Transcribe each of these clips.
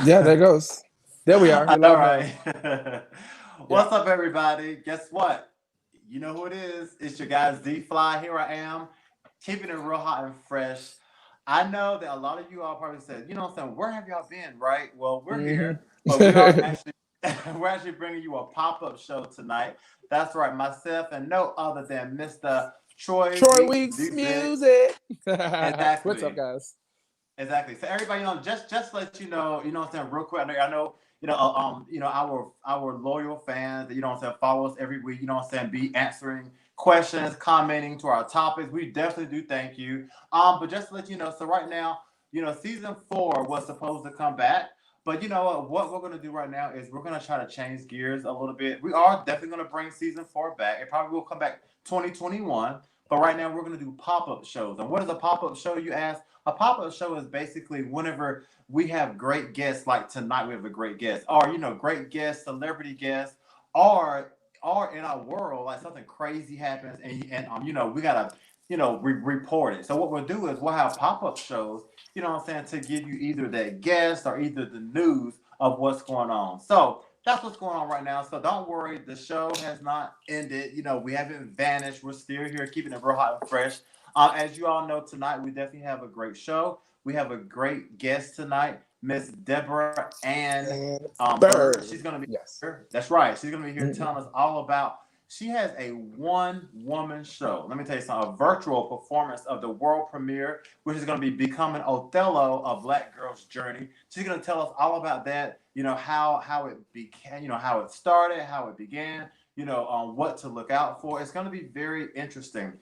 Yeah, there goes. There we are. I You're know, live now. right? Yeah. What's up, everybody? Guess what? You know who it is. It's your guys, D Fly. Here I am, keeping it real hot and fresh. I know that a lot of you all probably said, you know what I'm saying, where have y'all been, right? Well, we're Hmm. here, but we are actually we're actually bringing you a pop-up show tonight. That's right, myself and no other than Mr. Troy Troy Weeks Weeks Music. music. What's up, Exactly. guys? Exactly. So everybody, just to let you know what I'm saying, real quick. I know, our loyal fans, you know what I'm saying, follow us every week. You know what I'm saying, be answering questions, commenting to our topics. We definitely do thank you. But just to let you know, so right now, season 4 was supposed to come back. But you know what we're gonna do right now is we're gonna try to change gears a little bit. We are definitely gonna bring season 4 back. It probably will come back 2021. But right now we're gonna do pop-up shows. And what is a pop-up show, you ask? A pop-up show is basically whenever we have great guests, like tonight we have a great guest, or great guests, celebrity guests, or in our world, like something crazy happens, and we gotta report it. So what we'll do is we'll have pop-up shows, you know what I'm saying, to give you either that guest or either the news of what's going on. So that's what's going on right now. So don't worry, the show has not ended. We haven't vanished. We're still here, keeping it real hot and fresh. As you all know, tonight we definitely have a great show. We have a great guest tonight, Miss Debra Ann And Byrd. She's Bird. going to be Yes. here. That's right. She's going to be here Mhm. telling us all about. She has a one-woman show. Let me tell you something. A virtual performance of the world premiere, which is going to be becoming Othello, a Black girl's journey. She's going to tell us all about that. How it began. How it started, how it began. On what to look out for. It's going to be very interesting.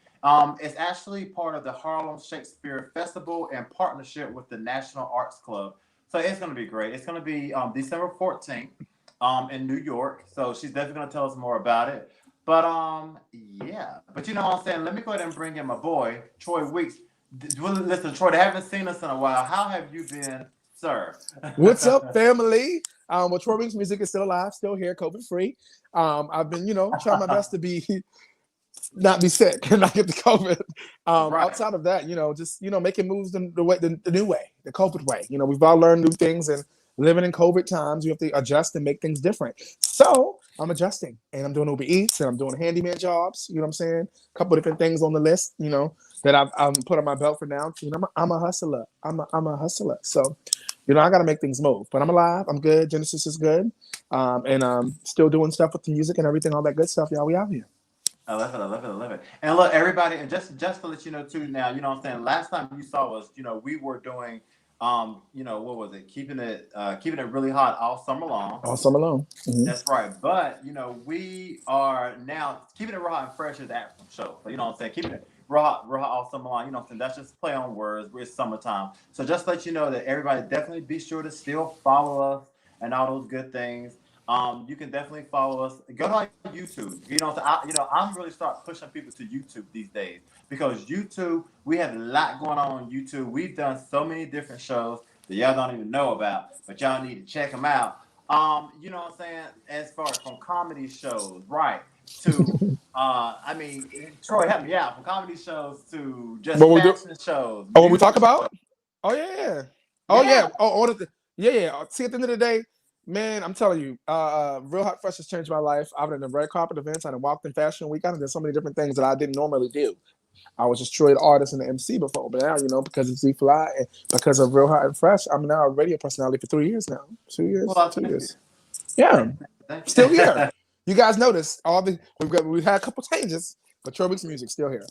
It's actually part of the Harlem Shakespeare Festival in partnership with the National Arts Club. So it's going to be great. It's going to be December 14th in New York. So she's definitely going to tell us more about it. But yeah. But you know what I'm saying? Let me go ahead and bring in my boy, Troy Weeks. Listen, Troy, they haven't seen us in a while. How have you been, sir? What's up, family? Well, Troy Weeks music is still alive, still here, COVID free. I've been, trying my best to be not be sick and not get the COVID. Right. Outside of that, just making moves the new way, the COVID way. We've all learned new things, and living in COVID times, you have to adjust and make things different. So I'm adjusting, and I'm doing Uber Eats, and I'm doing handyman jobs. You know what I'm saying? A couple of different things on the list. That I've put on my belt for now. I'm a hustler. I'm a hustler. So, I got to make things move. But I'm alive. I'm good. Genesis is good, and still doing stuff with the music and everything, all that good stuff. Y'all, we out here. I love it. I love it. I love it. And look, everybody, and just to let you know too. Now, you know what I'm saying. Last time you saw us, we were doing, what was it? Keeping it really hot all summer long. All summer long. Mm-hmm. That's right. But we are now keeping it raw and fresh as the actual show. So you know what I'm saying? Keeping it raw all summer long. You know what I'm saying? That's just play on words. It's summertime. So just let you know that everybody definitely be sure to still follow us and all those good things. You can definitely follow us. Go to our YouTube. I'm really start pushing people to YouTube these days because YouTube, we have a lot going on YouTube. We've done so many different shows that y'all don't even know about, but y'all need to check them out. You know what I'm saying? As far as from comedy shows, right? To Troy, help me out. From comedy shows to just What we do? fashion shows, Oh, what we talk music about? shows. Oh yeah. Oh Yeah. yeah. Oh, all of the yeah, yeah. See, at the end of the day, man, I'm telling you, Real Hot Fresh has changed my life. I've been in red carpet events. I've walked in fashion week. I've done so many different things that I didn't normally do. I was just Troy the artist and the MC before, but now because of Z Fly and because of Real Hot and Fresh, I'm now a radio personality for 3 years now. 2 years, Well, two thank you. years. Yeah, Thank still you. here. You guys notice we've had a couple changes, but Troy Weeks music still here.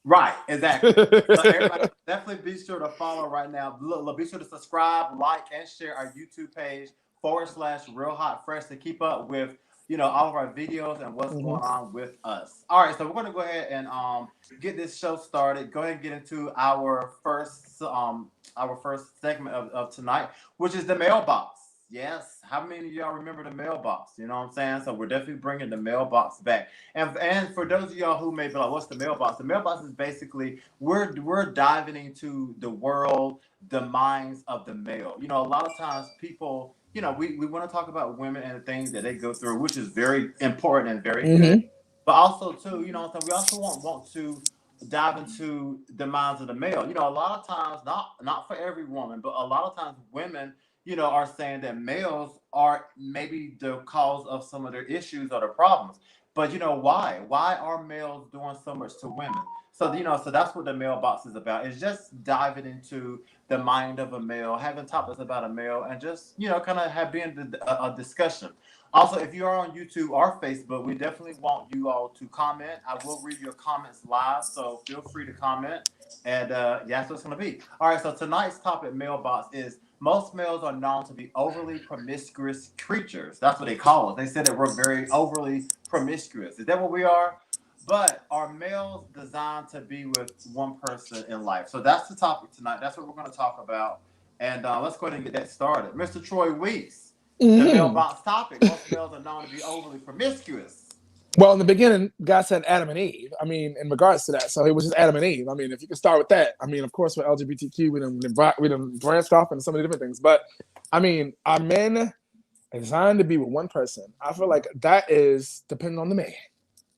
Right, exactly. So everybody definitely be sure to follow right now. Look, be sure to subscribe, like, and share our YouTube page /Real Hot Fresh to keep up with all of our videos and what's Hmm. going on with us. All right, so we're gonna go ahead and get this show started. Go ahead and get into our first segment of tonight, which is the mailbox. Yes, how many of y'all remember the mailbox? You know what I'm saying? So we're definitely bringing the mailbox back. And for those of y'all who may be like, "What's the mailbox?" The mailbox is basically we're diving into the world, the minds of the male. A lot of times people, we want to talk about women and the things that they go through, which is very important and very good. Hmm. But also too, we also want to dive into the minds of the male. A lot of times, not for every woman, but a lot of times women, are saying that males are maybe the cause of some of their issues or their problems. But why? Why are males doing so much to women? So so that's what the mailbox is about. It's just diving into the mind of a male, having topics about a male, and just kind of have being a discussion. Also, if you are on YouTube or Facebook, we definitely want you all to comment. I will read your comments live, so feel free to comment. And yeah, that's what it's going to be. All right, so tonight's topic, mailbox, is most males are known to be overly promiscuous creatures. That's what they call us. They said that we're very overly promiscuous. Is that what we are? But are males designed to be with one person in life? So that's the topic tonight. That's what we're going to talk about. And let's go ahead and get that started. Mr. Troy Weeks, the Mm. mailbox topic. Most males are known to be overly promiscuous. Well, in the beginning, God said Adam and Eve. I mean, in regards to that, so it was just Adam and Eve. I mean, if you can start with that, I mean, of course, with LGBTQ, we done branched off into so many different things. But I mean, are men designed to be with one person? I feel like that is depending on the man.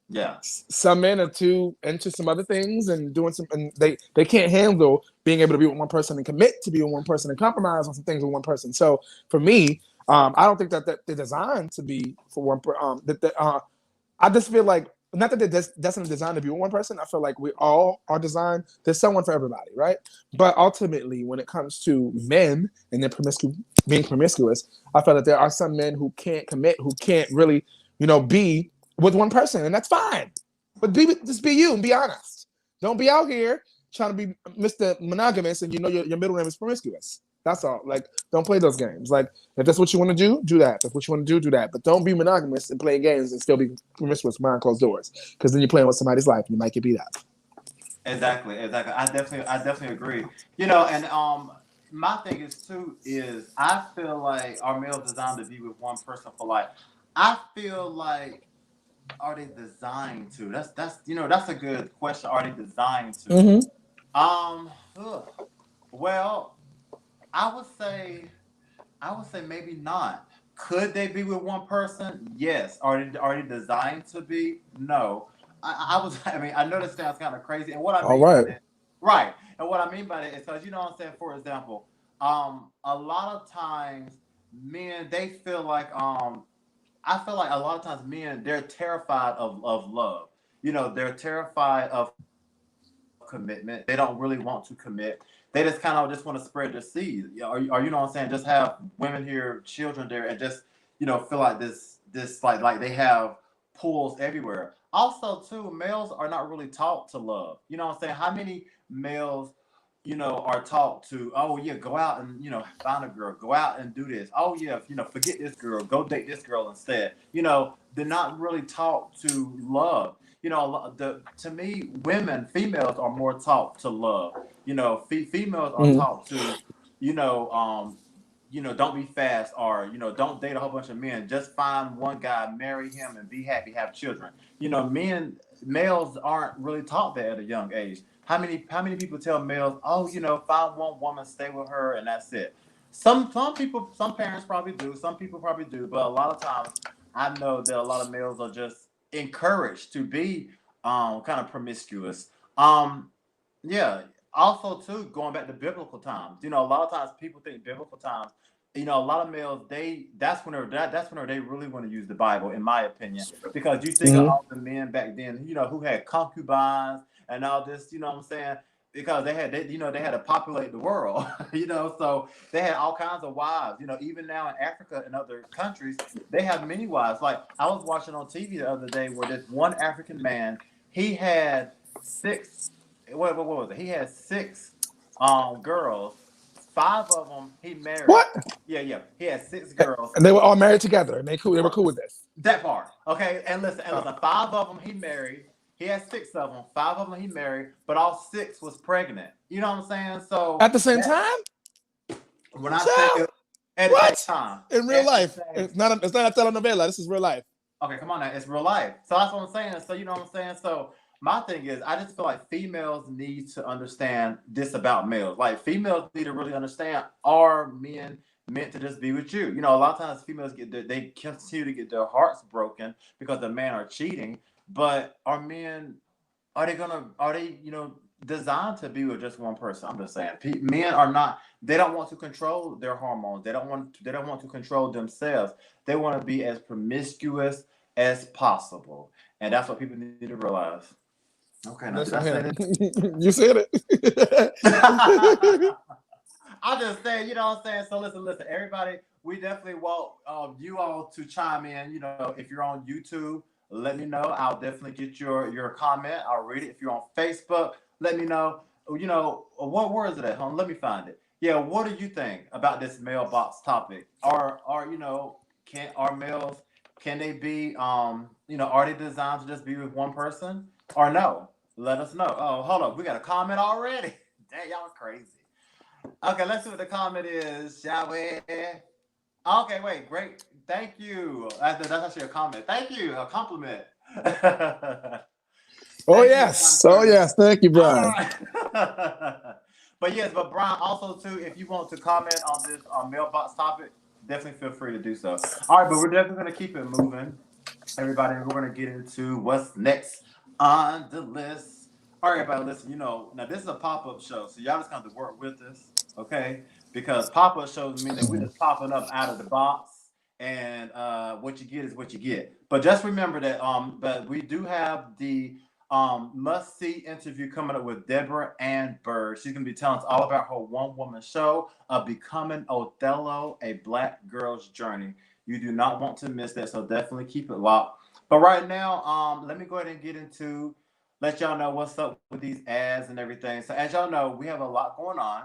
Yeah. Some men are too into some other things and doing some, and they can't handle being able to be with one person and commit to be with one person and compromise on some things with one person. So for me, I don't think that they're designed to be for one. I just feel like not that they're destined designed to be with one person. I feel like we all are designed. There's someone for everybody, right? But ultimately, when it comes to men and their being promiscuous, I feel that there are some men who can't commit, who can't really, be with one person, and that's fine. But just be you and be honest. Don't be out here trying to be Mr. Monogamous and your middle name is promiscuous. That's all. Like, don't play those games. Like, if that's what you want to do that. If that's what you want to do that. But don't be monogamous and play games and still be promiscuous behind closed doors. Because then you're playing with somebody's life and you might get beat up. Exactly, exactly. I definitely agree. And my thing is I feel like our males designed to be with one person for life. I feel like, are they designed to? That's a good question. Are they designed to? Mm-hmm. Ugh. Well, I would say maybe not. Could they be with one person? Yes. Are they designed to be? No. I was. I mean, I know this sounds kind of crazy, and what I All mean by right. that, right? And what I mean by that is because what I'm saying. For example, a lot of times men they feel like I feel like a lot of times men they're terrified of love. They're terrified of commitment. They don't really want to commit. They just kind of just want to spread their seed. Or what I'm saying, just have women here, children there, and just feel like this like they have pools everywhere. Also, too, males are not really taught to love. You know what I'm saying? How many males are taught to, oh yeah, go out and find a girl, go out and do this. Oh yeah, forget this girl, go date this girl instead. They're not really taught to love. To me, females are more taught to love. Females are Mm-hmm. taught to, you know, um, don't be fast or don't date a whole bunch of men. Just find one guy, marry him, and be happy, have children. Males aren't really taught that at a young age. How many people tell males, oh, find one woman, stay with her, and that's it. Some people, some parents probably do. Some people probably do, but a lot of times, I know that a lot of males are just encouraged to be kind of promiscuous. Um, yeah. Also, too, going back to biblical times, a lot of times people think biblical times. A lot of males that's whenever they really want to use the Bible, in my opinion, because you think of Mm-hmm. all the men back then, who had concubines and all this, what I'm saying, because they had to populate the world, so they had all kinds of wives. Even now in Africa and other countries, they have many wives. Like I was watching on TV the other day where this one African man he had six. What was it? He had six girls. Five of them he married. What? Yeah, yeah. He had six girls. And they were all married together, and they were cool with this. That part. Okay. And listen, Oh. five of them he married. He had six of them. Five of them he married, but all six was pregnant. You know what I'm saying? So At the same that time? when I say Child, at the same what? time, In real at the life. same. It's not a telenovela. This is real life. Okay, come on now. It's real life. So that's what I'm saying. So you know what I'm saying? So my thing is I just feel like females need to understand this about males. Like females need to really understand, are men meant to just be with you? A lot of times females they continue to get their hearts broken because the men are cheating. But are men, are they designed to be with just one person. I'm just saying, men are not. They don't want to control their hormones. They don't want to control themselves. They want to be as promiscuous as possible, and that's what people need to realize. Okay, now did I Listen say here. this? You said it. I'm just saying, you know what I'm saying? So listen, everybody, we definitely want you all to chime in. You know, if you're on YouTube, let me know. I'll definitely get your comment. I'll read it. If you're on Facebook, let me know. You know, where is it at, home? Let me find it. Yeah, what do you think about this mailbox topic? Are you know, are males, can they be are they designed to just be with one person or no? Let us know. Oh, hold up, we got a comment already. Dang, y'all crazy. Okay, let's see what the comment is, shall we? Okay, wait, great. Thank you. That's actually a comment. Thank you, a compliment. Oh Thank you, Brian yes. Oh Curtis. yes. Thank you, All Brian. right. But yes, but Brian, also too, if you want to comment on this mailbox topic, definitely feel free to do so. All right, but we're definitely going to keep it moving, everybody. We're going to get into what's next on the list. All right, everybody, listen. You know, now this is a pop-up show, so y'all just have to work with us, okay? Because pop-up shows mean that we're just popping up out of the box, and what you get is what you get. But just remember that but we do have the must see interview coming up with Debra Ann Byrd. She's gonna be telling us all about her one woman show of becoming Othello, a black girl's journey. You do not want to miss that, so definitely keep it locked. But right now, let me go ahead and get into let y'all know what's up with these ads and everything. So as y'all know, we have a lot going on,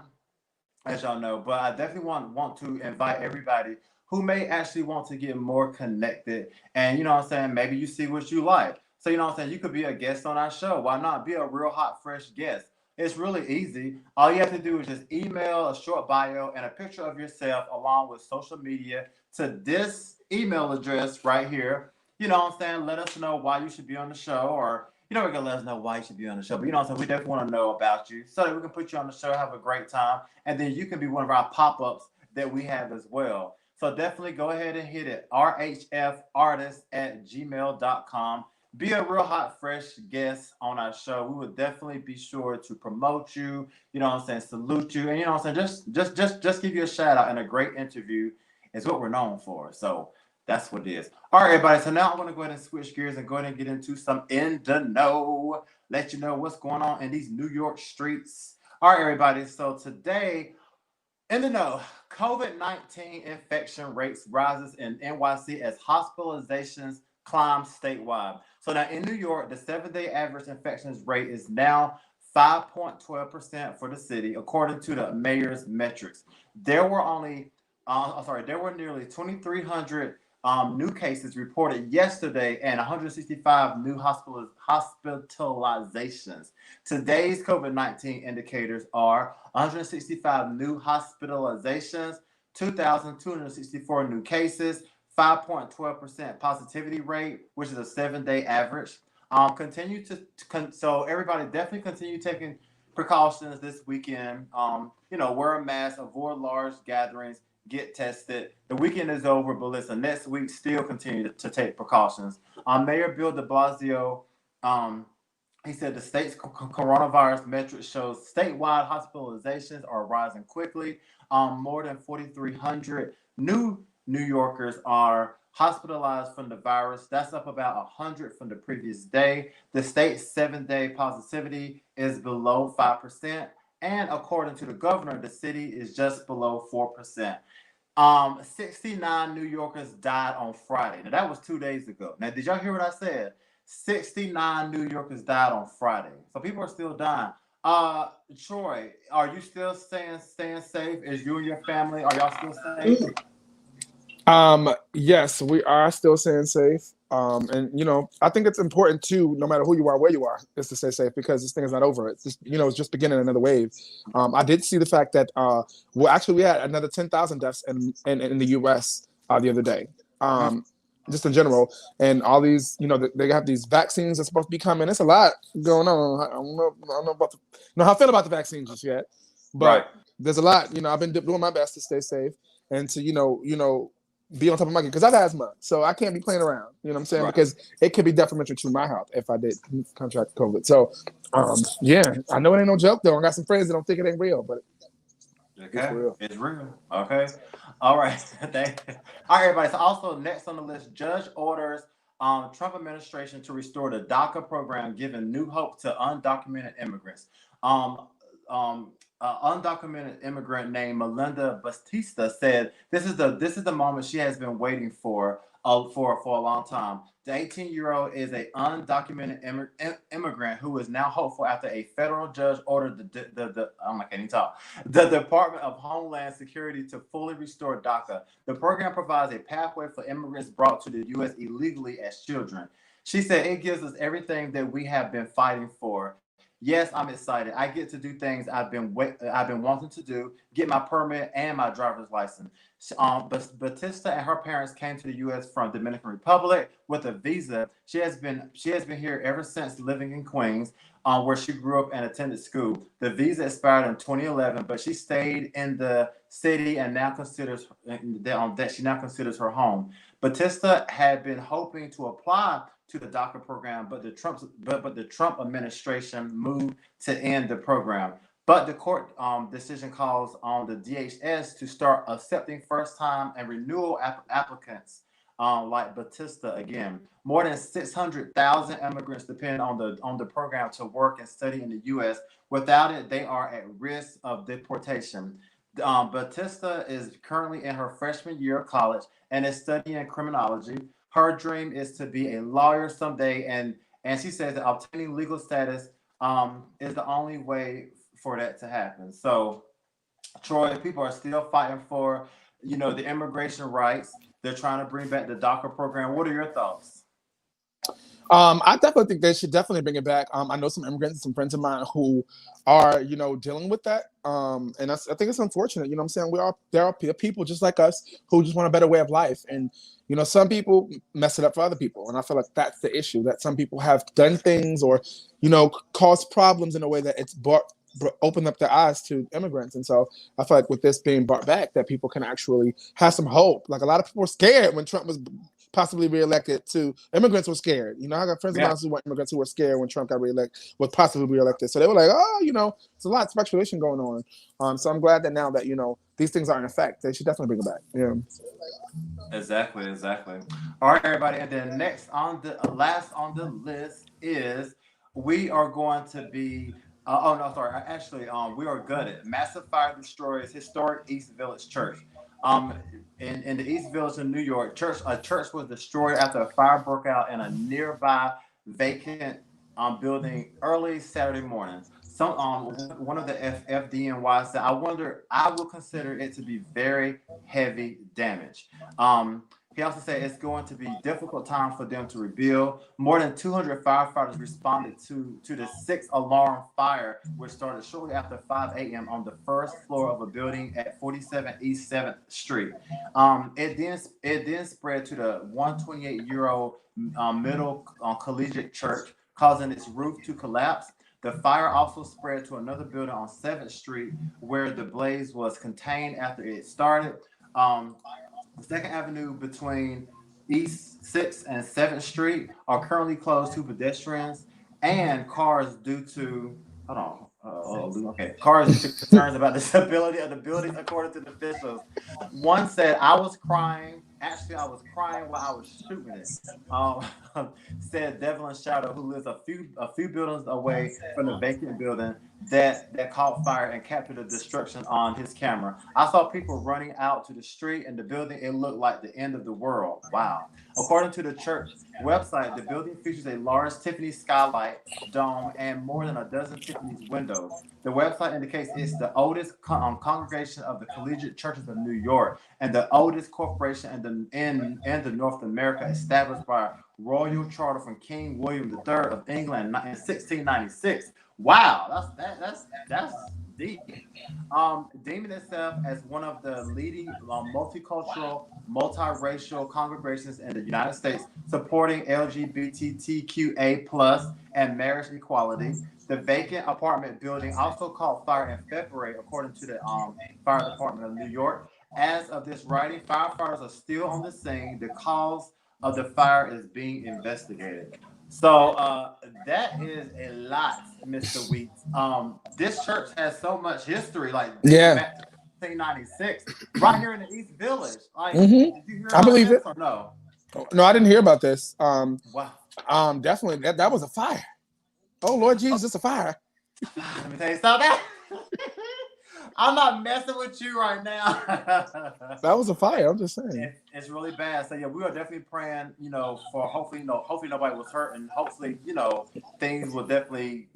as y'all know, but I definitely want to invite everybody who may actually want to get more connected. And you know what I'm saying? Maybe you see what you like. So you know what I'm saying? You could be a guest on our show. Why not be a real hot, fresh guest? It's really easy. All you have to do is just email a short bio and a picture of yourself along with social media to this email address right here. You know what I'm saying? Let us know why you should be on the show, or we're gonna let us know why you should be on the show. But you know what I'm saying? We definitely want to know about you so that we can put you on the show, have a great time, and then you can be one of our pop-ups that we have as well. So definitely go ahead and hit it. rhfartist@gmail.com. Be a real hot, fresh guest on our show. We will definitely be sure to promote you, you know what I'm saying, salute you, and you know what I'm saying, just give you a shout out, and a great interview is what we're known for. So that's what it is. All right, everybody. So now I'm going to go ahead and switch gears and go ahead and get into some in the know. Let you know what's going on in these New York streets. All right, everybody. So today, in the know, COVID-19 infection rates rises in NYC as hospitalizations climb statewide. So now in New York, the 7-day average infections rate is now 5.12% for the city, according to the mayor's metrics. There were only, there were nearly 2,300 new cases reported yesterday and 165 new hospitalizations. Today's COVID-19 indicators are 165 new hospitalizations, 2,264 new cases, 5.12% positivity rate, which is a 7-day average. So everybody definitely continue taking precautions this weekend. Wear a mask, avoid large gatherings, get tested. The weekend is over, but listen, next week still continue to take precautions. Mayor Bill de Blasio, he said the state's coronavirus metric shows statewide hospitalizations are rising quickly. More than 4,300 new New Yorkers are hospitalized from the virus. That's up about 100 from the previous day. The state's 7-day positivity is below 5%. And according to the governor, the city is just below 4%. 69 New Yorkers died on Friday. Now that was 2 days ago. Now, did y'all hear what I said? 69 New Yorkers died on Friday. So people are still dying. Troy, are you still staying safe? Is you and your family, are y'all still safe? Yes, we are still staying safe. And I think it's important too, no matter who you are, where you are, is to stay safe because this thing is not over. It's just, it's just beginning another wave. I did see the fact that, actually we had another 10,000 deaths in the U.S. The other day. Just in general, and all these, they have these vaccines that's supposed to be coming. It's a lot going on. I don't know about how I feel about the vaccines just yet, Right. but there's a lot. I've been doing my best to stay safe and to, be on top of my game because I've asthma, so I can't be playing around. You know what I'm saying? Right. Because it could be detrimental to my health if I did contract COVID. So, yeah, I know it ain't no joke though. I got some friends that don't think it ain't real, but it's Okay, real. it's real. Okay, all right. All right, everybody. So also next on the list, judge orders Trump administration to restore the DACA program, giving new hope to undocumented immigrants. Um, undocumented immigrant named Melinda Batista said, "This is the moment she has been waiting for a long time." The 18-year-old is a undocumented immigrant who is now hopeful after a federal judge ordered the oh my, can't even talk, the Department of Homeland Security to fully restore DACA. The program provides a pathway for immigrants brought to the U.S. illegally as children. She said it gives us everything that we have been fighting for. Yes, I'm excited. I get to do things I've been wanting to do, get my permit and my driver's license. But Batista and her parents came to the U.S. from Dominican Republic with a visa. She has been here ever since living in Queens, where she grew up and attended school. The visa expired in 2011, but she stayed in the city and now considers that she now considers her home. Batista had been hoping to apply to the DACA program, but the Trump administration moved to end the program. But the court decision calls on the DHS to start accepting first-time and renewal applicants like Batista again. More than 600,000 immigrants depend on the program to work and study in the U.S. Without it, they are at risk of deportation. Batista is currently in her freshman year of college and is studying criminology. Her dream is to be a lawyer someday, and she says that obtaining legal status is the only way for that to happen. So, Troy, people are still fighting for, the immigration rights. They're trying to bring back the DACA program. What are your thoughts? I definitely think they should definitely bring it back. I know some immigrants, some friends of mine who are, dealing with that. And I think it's unfortunate. You know what I'm saying? There are people just like us who just want a better way of life. And, some people mess it up for other people. And I feel like that's the issue, that some people have done things or, caused problems in a way that it's opened up their eyes to immigrants. And so I feel like with this being brought back, that people can actually have some hope. Like a lot of people were scared when Trump was possibly reelected. To immigrants were scared. I got friends of Yeah, mine who were immigrants who were scared when Trump got reelected, was possibly reelected. So they were like, oh, there's a lot of speculation going on. So I'm glad that now that these things are in effect, they should definitely bring it back. Yeah. exactly, exactly. All right, everybody. And then next on the last on the list is we are going to be. Oh no, sorry. Actually, we are gutted. Massive fire destroys historic East Village Church. Um, in the East Village of New York, a church was destroyed after a fire broke out in a nearby vacant building early Saturday morning. One of the FDNY said, I will consider it to be very heavy damage. Um, he also said it's going to be difficult time for them to rebuild. More than 200 firefighters responded to the six-alarm fire, which started shortly after 5 a.m. on the first floor of a building at 47 East 7th Street. It then spread to the 128-year-old middle collegiate church, causing its roof to collapse. The fire also spread to another building on 7th Street, where the blaze was contained after it started. Um, the Second Avenue between East 6th and 7th Street are currently closed to pedestrians and cars due to, hold on, okay, cars due to concerns about the stability of the buildings, according to the officials. One said, I was crying. Actually, I was crying while I was shooting it. Um, said Devlin Shadow, who lives a few buildings away from the vacant building that caught fire and captured the destruction on his camera. I saw people running out to the street and the building. It looked like the end of the world. Wow. According to the church website, the building features a large Tiffany skylight dome and more than a dozen Tiffany's windows. The website indicates it's the oldest congregation of the Collegiate Churches of New York and the oldest corporation in the North America, established by royal charter from King William III of England in 1696. Wow, that's deep. Deeming itself as one of the leading multicultural, multiracial congregations in the United States, supporting LGBTQA plus and marriage equality. The vacant apartment building also caught fire in February, according to the fire department of New York. As of this writing, firefighters are still on the scene. The cause of the fire is being investigated. So that is a lot, Mr. Weeks. This church has so much history, like dating Yeah. back to 1996, right here in the East Village. Like, Hmm. did you hear I about believe this it. or no? No, I didn't hear about this. Wow. Definitely that was a fire. Oh Lord Jesus, it's a fire. Let me tell you something. I'm not messing with you right now. That was a fire. I'm just saying. It's really bad. So yeah, we are definitely praying, for hopefully, hopefully nobody was hurt, and hopefully, things will definitely,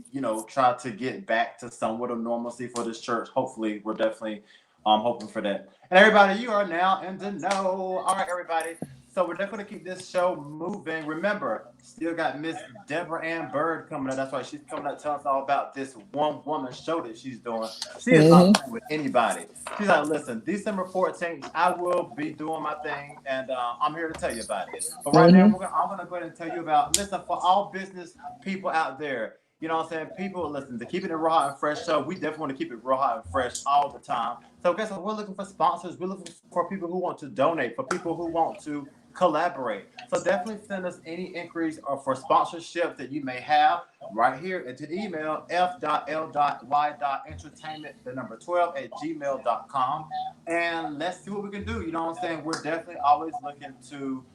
try to get back to somewhat of normalcy for this church. Hopefully, we're definitely hoping for that. And everybody, you are now in the know. All right, everybody. So we're definitely gonna keep this show moving. Remember, still got Miss Debra Ann Byrd coming up. That's why she's coming up telling us all about this one woman show that she's doing. She is not Hmm. playing with anybody. She's like, listen, December 14th, I will be doing my thing, and I'm here to tell you about it. But right now, Hmm. I'm gonna go ahead and tell you about. Listen, for all business people out there. You know what I'm saying? People, listen, to keeping it raw and fresh show, we definitely want to keep it raw and fresh all the time. So guess what? We're looking for sponsors. We're looking for people who want to donate, for people who want to collaborate. So definitely send us any inquiries or for sponsorship that you may have right here into the email f.l.y.entertainment, the number 12 at gmail.com. And let's see what we can do. You know what I'm saying? We're definitely always looking to,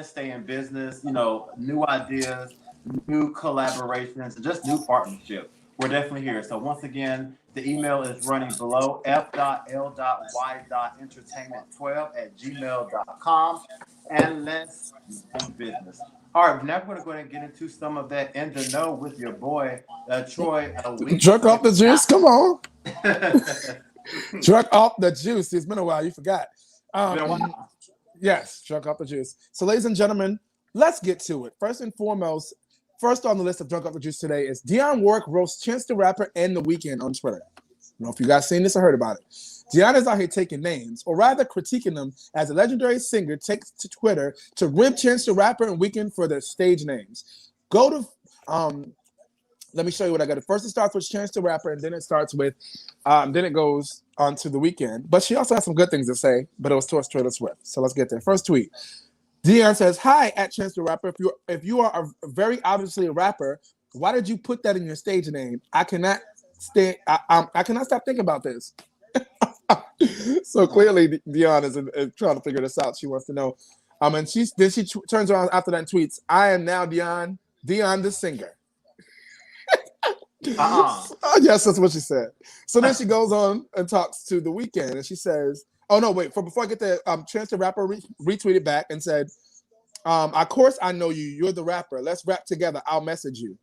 stay in business, new ideas, new collaborations, and just new partnerships. We're definitely here. So once again, the email is running below f.l.y.entertainment12 at gmail.com. And let's do business. All right, now we're going to go ahead and get into some of that in the know with your boy, Troy Weeks. Drunk So off the juice. Come on. it's Drunk off the juice. It's been a while. You forgot. been a Um, while. yes, drunk off the juice. So, ladies and gentlemen, let's get to it. First and foremost, first on the list of drunk off the juice today is Dionne Warwick roasts Chance the Rapper and The Weeknd on Twitter. I don't know if you guys seen this or heard about it. Dionne is out here taking names, or rather critiquing them, as a legendary singer takes to Twitter to rib Chance the Rapper and Weeknd for their stage names. Go to let me show you what I got. First, it starts with Chance the Rapper, and then it starts with, then it goes on to The Weeknd. But she also has some good things to say, but it was towards Taylor Swift. So let's get there. First tweet. Dionne says, "Hi, at Chance the Rapper. If you are very obviously a rapper, why did you put that in your stage name? I cannot I cannot stop thinking about this." So clearly, Dionne is trying to figure this out. She wants to know. And she turns around after that and tweets, "I am now Dionne the singer." Uh-uh. Oh, yes, that's what she said. So then she goes on and talks to The Weeknd, and she says, "Oh no, wait! Before I get there, Chance the Rapper retweeted back and said, of course I know you. You're the rapper. Let's rap together. I'll message you."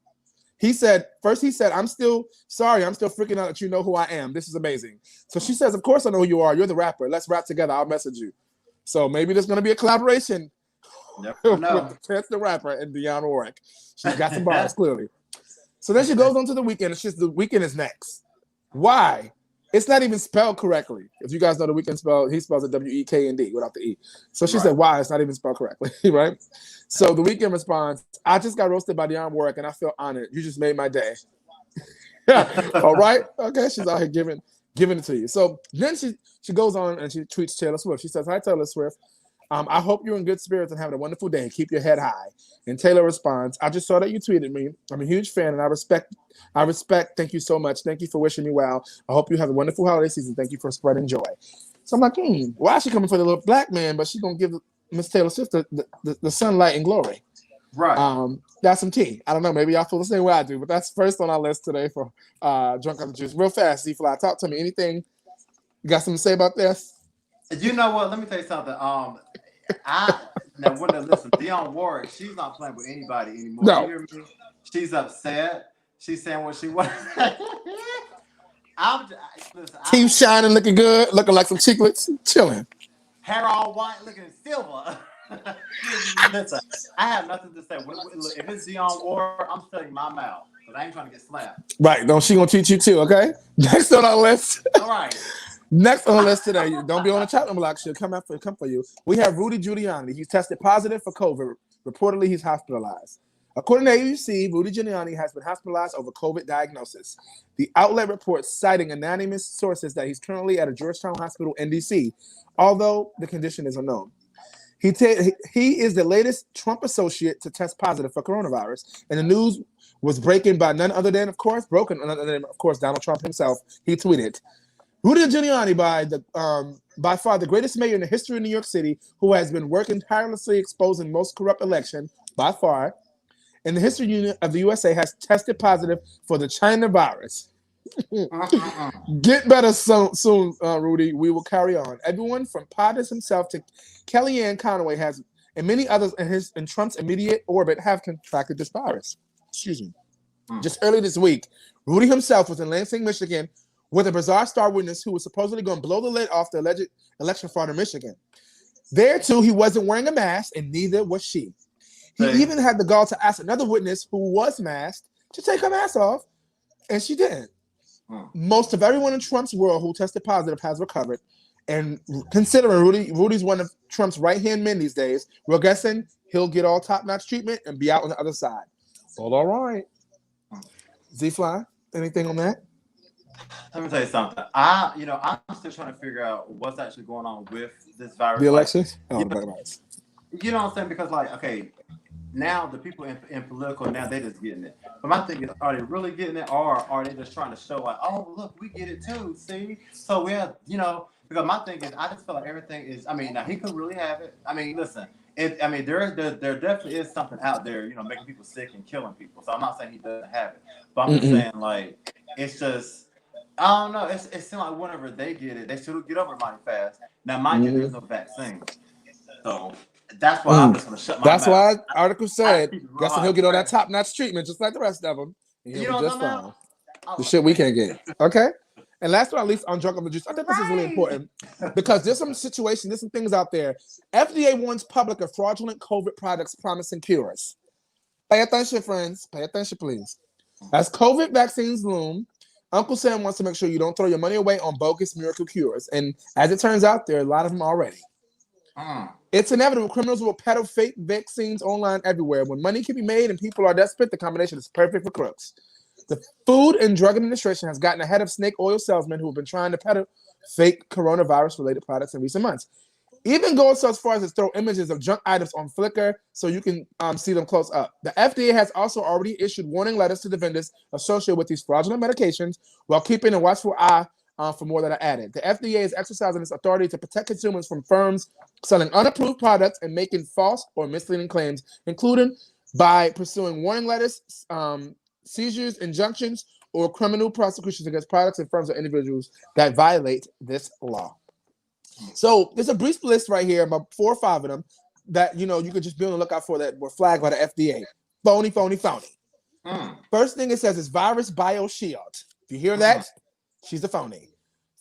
He said, "I'm still sorry. I'm still freaking out that you know who I am. This is amazing." So she says, "Of course I know who you are. You're the rapper. Let's rap together. I'll message you." So maybe there's going to be a collaboration Never know. with Chance the Rapper and Dionne Warwick. She's got some bars, clearly. So then she goes on to The Weeknd, and she's The Weeknd is next. Why? It's not even spelled correctly. If you guys know The Weeknd he spells it Weknd without the E. So she said, Right. why? It's not even spelled correctly, right? So The Weeknd responds, "I just got roasted by Dionne Warwick, and I feel honored. You just made my day." All right? Okay, she's out here giving it to you. So then she goes on and she tweets Taylor Swift. She says, "Hi, Taylor Swift. I hope you're in good spirits and having a wonderful day. Keep your head high." And Taylor responds, "I just saw that you tweeted me. I'm a huge fan and I respect. Thank you so much. Thank you for wishing me well. I hope you have a wonderful holiday season. Thank you for spreading joy." So I'm like, why is she coming for the little black man, but she's going to give Miss Taylor Swift the sunlight and glory? Right. That's some tea. I don't know. Maybe y'all feel the same way I do, but that's first on our list today for Drunk on the Juice. Real fast, Z-Fly, talk to me. Anything you got something to say about this? You know what? Let me tell you something. I now when listen, Dionne Warwick, she's not playing with anybody anymore. You No. hear me? She's upset. She's saying what she wants. Listen. Teeth shining, looking good, looking like some chiclets, chilling. Hair all white, looking silver. Listen, I have nothing to say. Look, if it's Dionne Warwick, I'm shutting my mouth because I ain't trying to get slapped. Right. Don't she gonna teach you too, okay? Next on our list. All right. Next on the list today. Don't be on the chopping block. She'll come for you. We have Rudy Giuliani. He's tested positive for COVID. Reportedly, he's hospitalized. According to AUC, Rudy Giuliani has been hospitalized over COVID diagnosis. The outlet reports, citing anonymous sources, that he's currently at a Georgetown hospital in D.C., although the condition is unknown. He is the latest Trump associate to test positive for coronavirus, and the news was broken by none other than, of course, Donald Trump himself. He tweeted, Rudy Giuliani, by far the greatest mayor in the history of New York City, who has been working tirelessly exposing most corrupt election, by far, in the history of the USA, has tested positive for the China virus. Get better soon, Rudy. We will carry on. Everyone from Potters himself to Kellyanne Conway and many others in Trump's immediate orbit have contracted this virus. Excuse me. Just early this week, Rudy himself was in Lansing, Michigan, with a bizarre star witness who was supposedly going to blow the lid off the alleged election fraud in Michigan. There, too, he wasn't wearing a mask, and neither was she. He even had the gall to ask another witness who was masked to take her mask off, and she didn't. Most of everyone in Trump's world who tested positive has recovered. And considering Rudy's one of Trump's right-hand men these days, we're guessing he'll get all top-notch treatment and be out on the other side. Well, all right. Z-Fly, anything on that? Let me tell you something. I'm still trying to figure out what's actually going on with this virus. The elections? You know what I'm saying? Because, now the people in political, now they're just getting it. But my thing is, are they really getting it, or are they just trying to show oh, look, we get it too, see? So we have, because my thing is, I just feel like everything is, now he could really have it. Listen, there definitely is something out there, making people sick and killing people. So I'm not saying he doesn't have it. But I'm just saying, it's just, I don't know. It seems like whenever they get it, they should get over it mighty fast. Now, mind you, there's no vaccine. So that's why I'm just going to shut my mouth. That's why article said, guessing he'll get all that top-notch treatment just like the rest of them. And he'll be just fine. The shit we can't get. Okay? And last but not least, on Drunk of the Juice, I think this is really important because there's some situations, there's some things out there. FDA warns public of fraudulent COVID products promising cures. Pay attention, friends. Pay attention, please. As COVID vaccines loom, Uncle Sam wants to make sure you don't throw your money away on bogus miracle cures. And as it turns out, there are a lot of them already. It's inevitable. Criminals will peddle fake vaccines online everywhere. When money can be made and people are desperate, the combination is perfect for crooks. The Food and Drug Administration has gotten ahead of snake oil salesmen who have been trying to peddle fake coronavirus-related products in recent months. Even going so far as to throw images of junk items on Flickr so you can see them close up. The FDA has also already issued warning letters to the vendors associated with these fraudulent medications while keeping a watchful eye for more that are added. The FDA is exercising its authority to protect consumers from firms selling unapproved products and making false or misleading claims, including by pursuing warning letters, seizures, injunctions, or criminal prosecutions against products and firms or individuals that violate this law. So there's a brief list right here, about 4 or 5 of them that you could just be on the lookout for that were flagged by the FDA. Phony, phony, phony. First thing it says is virus bioshield. If you hear that, she's a phony.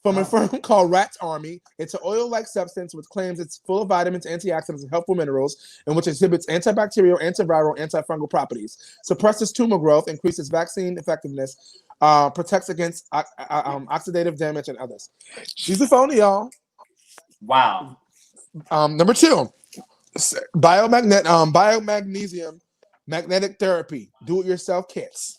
From a firm called Rat's Army, it's an oil-like substance which claims it's full of vitamins, antioxidants, and helpful minerals, and which exhibits antibacterial, antiviral, antifungal properties, suppresses tumor growth, increases vaccine effectiveness, protects against oxidative damage, and others. She's a phony, y'all. Wow. Number 2, biomagnesium magnetic therapy, do-it-yourself kits.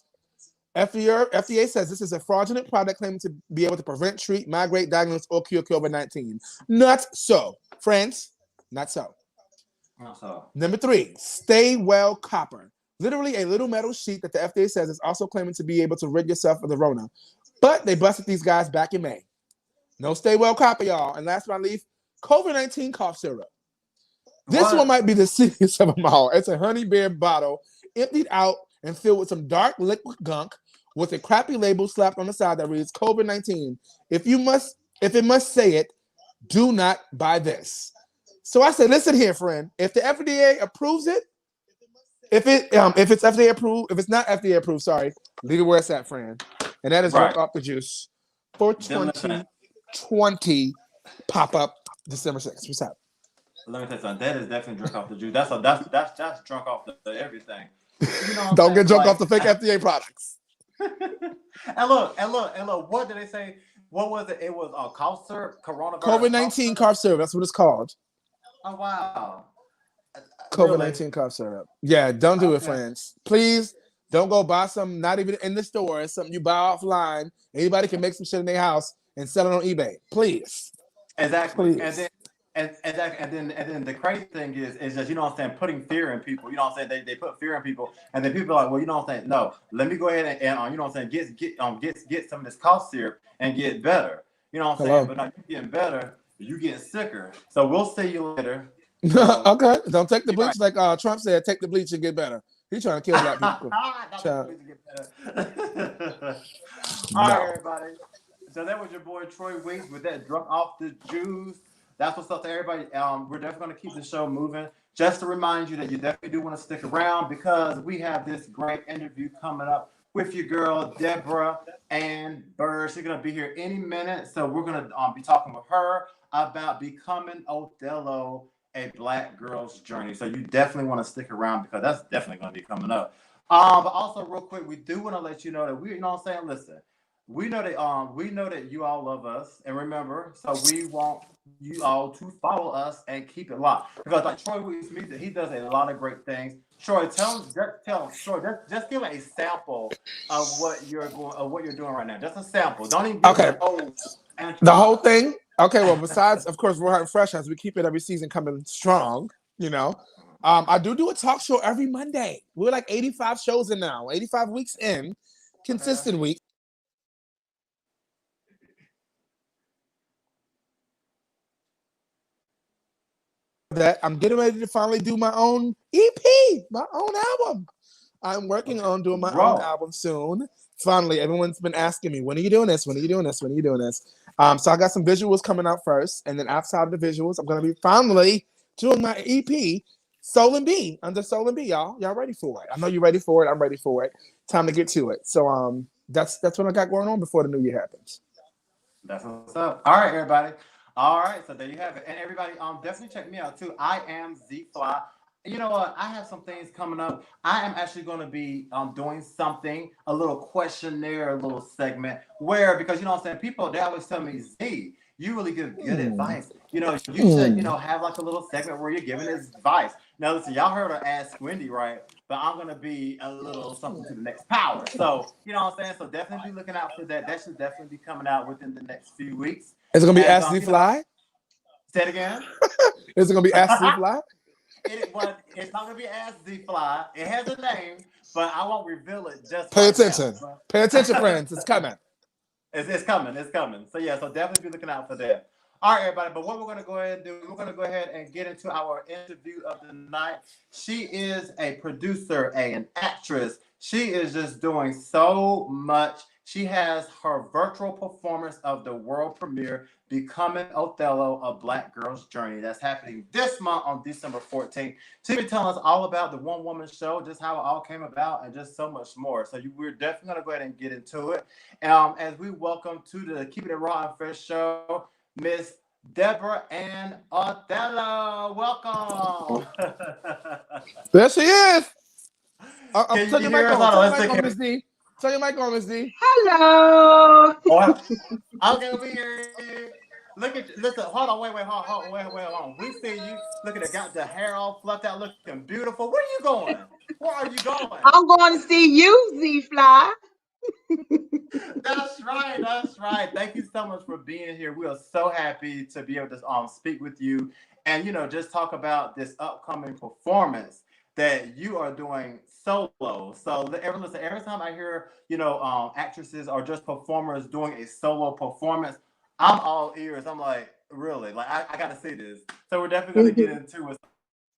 FDA says this is a fraudulent product claiming to be able to prevent, treat, migrate, diagnose, or cure COVID-19. Not so, friends. Not so. Not so. Number 3, Stay Well Copper. Literally a little metal sheet that the FDA says is also claiming to be able to rid yourself of the Rona. But they busted these guys back in May. No Stay Well Copper, y'all. And last but not least, COVID-19 cough syrup. This one might be the silliest of them all. It's a honey bear bottle emptied out and filled with some dark liquid gunk with a crappy label slapped on the side that reads COVID-19. If it must say it, do not buy this. So I said, listen here, friend. If the FDA approves it, if it's FDA approved, if it's not FDA approved, sorry, leave it where it's at, friend. And that is Drunk Off the Juice for 2020 pop-up December 6th. What's up? Let me tell you something. That is definitely Drunk Off the Juice. That's drunk off the everything. Don't get drunk off the fake FDA products. And look, what did they say? What was it? It was cough syrup, coronavirus. COVID-19 cough syrup. That's what it's called. Oh wow! Really? COVID-19 cough syrup. Yeah, don't do it, Okay. friends. Please don't go buy some, not even in the store. It's something you buy offline. Anybody can make some shit in their house and sell it on eBay. Please. Exactly. And then Please. and then the crazy thing is just, you know what I'm saying, putting fear in people. You know what I'm saying? They put fear in people, and then people are like, well, you know what I'm saying? No, let me go ahead and you know what I'm saying, get some of this cough syrup and get better. You know what I'm saying? Hello. But now you getting better, you getting sicker. So we'll see you later. So Okay. Don't take the you're right. bleach like Trump said, take the bleach and get better. He's trying to kill black people. Not that Child. please get better. All right, No. everybody. So that was your boy Troy Weeks with that drunk off the juice. That's what's up to everybody. We're definitely going to keep the show moving. Just to remind you that you definitely do want to stick around because we have this great interview coming up with your girl Debra Ann Byrd. She's going to be here any minute, so we're going to be talking with her about becoming Othello, a black girl's journey. So you definitely want to stick around because that's definitely going to be coming up. But also, real quick, we do want to let you know that we, you know what I'm saying. Listen, we know that you all love us, and remember, so we want you all to follow us and keep it locked because like Troy Williams Music, he does a lot of great things. Troy, tell him, Troy, just give him a sample of what you're doing right now. Just a sample. Don't even give him Okay. the whole The whole enchilada. thing. Okay, well, besides, of course, we're having fresh as we keep it every season coming strong, you know. I do a talk show every Monday. We're like 85 shows in now, 85 weeks in, Okay. consistent weeks. That I'm getting ready to finally do my own EP, my own album. I'm working Okay. on doing my own Raw. album soon. Finally, everyone's been asking me, when are you doing this? When are you doing this? When are you doing this? So I got some visuals coming out first, and then outside of the visuals, I'm gonna be finally doing my EP, Soul and B, under Soul and B, y'all. Y'all ready for it? I know you're ready for it. I'm ready for it. Time to get to it. So that's what I got going on before the new year happens. That's what's up. All right, everybody. All right, so there you have it. And everybody, definitely check me out too. I am Z Fly. You know what? I have some things coming up. I am actually going to be doing something, a little questionnaire, a little segment where, because you know what I'm saying, people they always tell me, Z, you really give good Hmm. advice. You know, you should, Hmm. have like a little segment where you're giving advice. Now, listen, y'all heard her ask Wendy, right? But I'm gonna be a little something to the next power. So, you know what I'm saying? So definitely be looking out for that. That should definitely be coming out within the next few weeks. Is it gonna be And Ask Z Fly? say it again. Is it gonna be Ask Z Fly? It's not gonna be as Z Fly. It has a name, but I won't reveal it just Pay right now. attention. Pay attention, friends. It's coming. It's coming. It's coming. So yeah, so definitely be looking out for that. All right, everybody. But what we're gonna go ahead and do, we're gonna go ahead and get into our interview of the night. She is a producer, an actress. She is just doing so much. She has her virtual performance of the world premiere, Becoming Othello, a Black Girl's Journey. That's happening this month on December 14th. She's been telling us all about the one woman show, just how it all came about, and just so much more. So we're definitely gonna go ahead and get into it. As we welcome to the Keeping It Raw and Fresh show, Miss Debra Ann Othello. Welcome. There she is. Can Turn you your hear mic us? on. Hold on, Turn your let's mic take on, care. Miss D. Turn your mic on, Miss D. Hello. Oh, okay, we hear you. Look at listen. Hold on, wait, hold on. We see you. Look at it. Got the hair all fluffed out, looking beautiful. Where are you going? Where are you going? I'm going to see you, Z Fly. That's right. That's right. Thank you so much for being here. We are so happy to be able to speak with you and just talk about this upcoming performance that you are doing solo. So listen, every time I hear actresses or just performers doing a solo performance, I'm all ears. I'm like, really? Like I got to see this. So we're definitely going to get into it.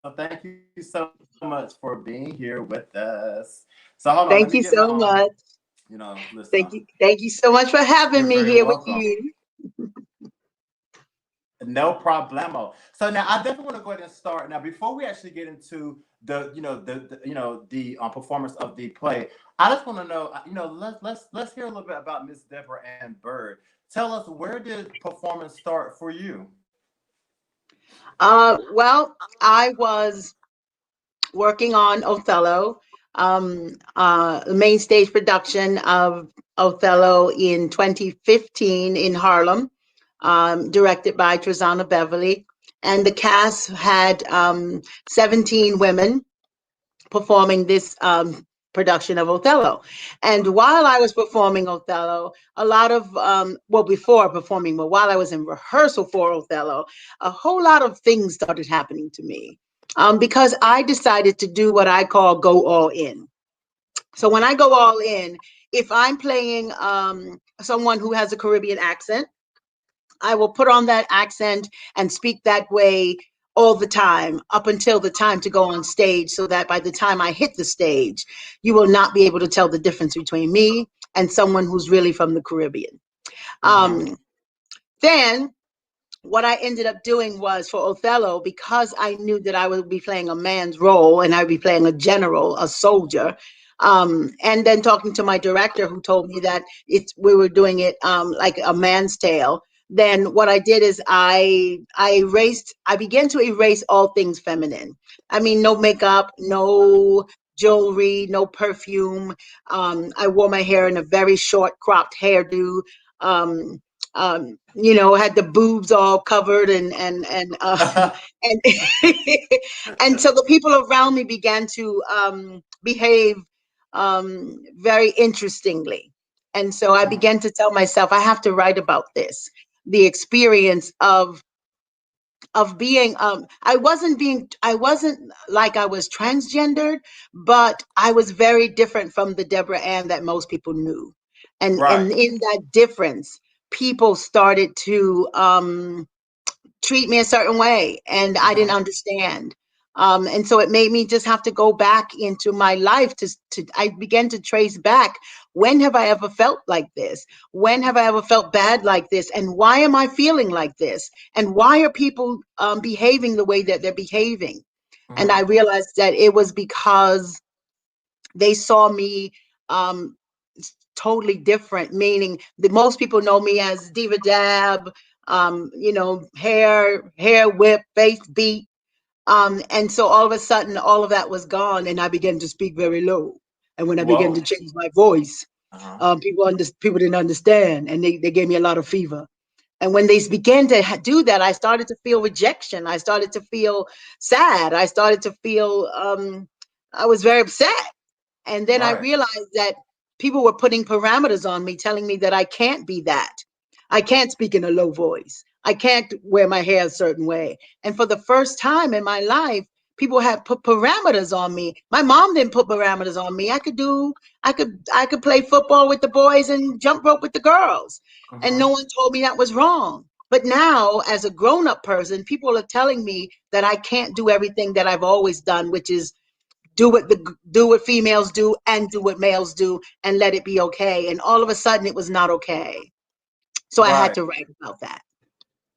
So thank you so much for being here with us. So hold on, let me get my Thank you so much. listen. Thank you so much for You're having very me here with welcome. you. No problemo. So now I definitely want to go ahead and start. Now, before we actually get into the performance of the play, I just want to know, let's hear a little bit about Miss Debra Ann Byrd. Tell us, where did performance start for you? Well, I was working on Othello, the main stage production of Othello in 2015 in Harlem, directed by Trezana Beverly. and the cast had 17 women performing this production of Othello. And while I was performing Othello, a lot of, well, before performing, but while I was in rehearsal for Othello, a whole lot of things started happening to me because I decided to do what I call go all in. So when I go all in, if I'm playing someone who has a Caribbean accent, I will put on that accent and speak that way all the time up until the time to go on stage, so that by the time I hit the stage, you will not be able to tell the difference between me and someone who's really from the Caribbean. Mm-hmm. Um, then what I ended up doing was for Othello, because I knew that I would be playing a man's role and I'd be playing a general, a soldier. And then talking to my director, who told me that we were doing it like a man's tale. Then what I did is I began to erase all things feminine. I mean, no makeup, no jewelry, no perfume. I wore my hair in a very short cropped hairdo. Um, had the boobs all covered and and so the people around me began to behave very interestingly. And so I began to tell myself, I have to write about this, the experience of being I wasn't like I was transgendered, but I was very different from the Debra Ann that most people knew. And Right. in that difference, people started to treat me a certain way, and I didn't Mm-hmm. understand. And so it made me just have to go back into my life to I began to trace back, when have I ever felt like this? When have I ever felt bad like this? And why am I feeling like this? And why are people behaving the way that they're behaving? And I Mm-hmm. realized that it was because they saw me um, totally different, meaning that most people know me as Diva Dab, hair whip, face beat. And so all of a sudden, all of that was gone, and I began to speak very low. And when I began to Whoa. change my voice, Uh-huh. people didn't understand, and they gave me a lot of fever. And when they began to do that, I started to feel rejection. I started to feel sad. I started to feel I was very upset. And then I Right. realized that people were putting parameters on me, telling me that I can't be that. I can't speak in a low voice. I can't wear my hair a certain way. And for the first time in my life, people had put parameters on me. My mom didn't put parameters on me. I could play football with the boys and jump rope with the girls. And no Mm-hmm. one told me that was wrong. But now, as a grown-up person, people are telling me that I can't do everything that I've always done, which is do what females do and do what males do and let it be okay. And all of a sudden it was not okay. So I had Right. to write about that.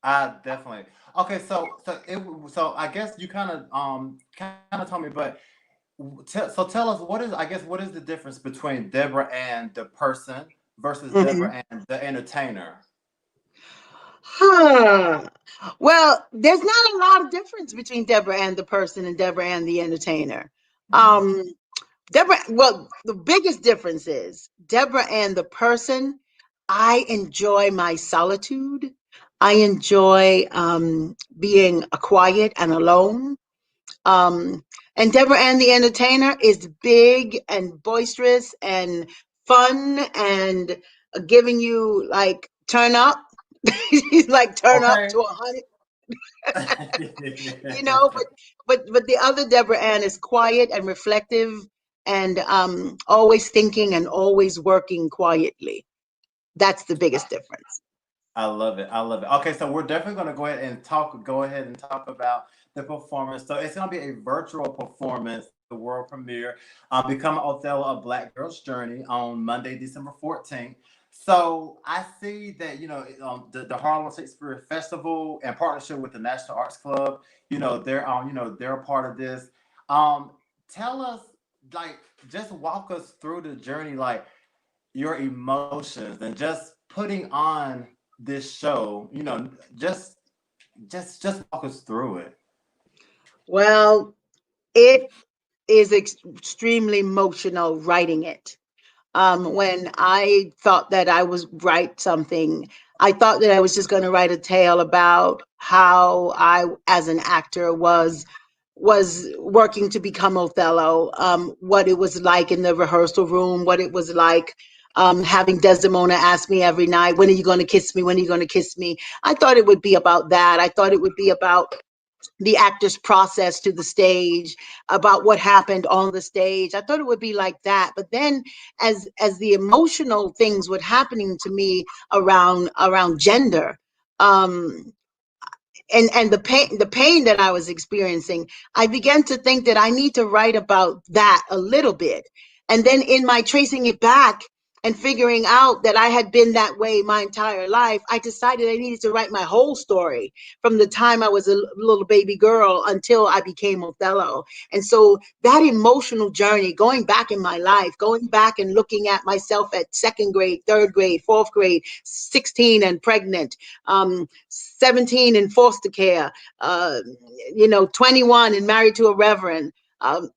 I definitely. Okay, so I guess you kind of told me, but so tell us, what is the difference between Deborah Ann the person versus Mhm. Deborah Ann the entertainer? Huh. Well, there's not a lot of difference between Deborah Ann the person and Deborah Ann the entertainer. Mm-hmm. Um, well, the biggest difference is Deborah Ann the person. I enjoy my solitude. I enjoy being quiet and alone. Um, and Deborah Ann the Entertainer is big and boisterous and fun and giving you like turn up. He's like turn up Okay. to 100, you know. But the other Deborah Ann is quiet and reflective and always thinking and always working quietly. That's the biggest difference. I love it. I love it. Okay, so we're definitely going to go ahead and talk about the performance. So it's going to be a virtual performance, the world premiere, Become Othello, A Black Girl's Journey on Monday, December 14th. So I see that, the Harlem Shakespeare Festival in partnership with the National Arts Club, they're a part of this. Um, Tell us, like, just walk us through the journey, like, your emotions and just putting on this show, just walk us through it. Well, it is extremely emotional writing it. When I thought that I was write something, I thought that I was just going to write a tale about how I, as an actor, was working to become Othello, what it was like in the rehearsal room, what it was like having Desdemona ask me every night, when are you going to kiss me? When are you going to kiss me? I thought it would be about that. I thought it would be about the actor's process to the stage, about what happened on the stage. I thought it would be like that. But then as the emotional things were happening to me around gender, um, and the pain that I was experiencing, I began to think that I need to write about that a little bit. And then in my tracing it back and figuring out that I had been that way my entire life, I decided I needed to write my whole story from the time I was a little baby girl until I became Othello. And so that emotional journey, going back in my life, going back and looking at myself at second grade, third grade, fourth grade, 16 and pregnant, 17 in foster care, 21 and married to a reverend. Um,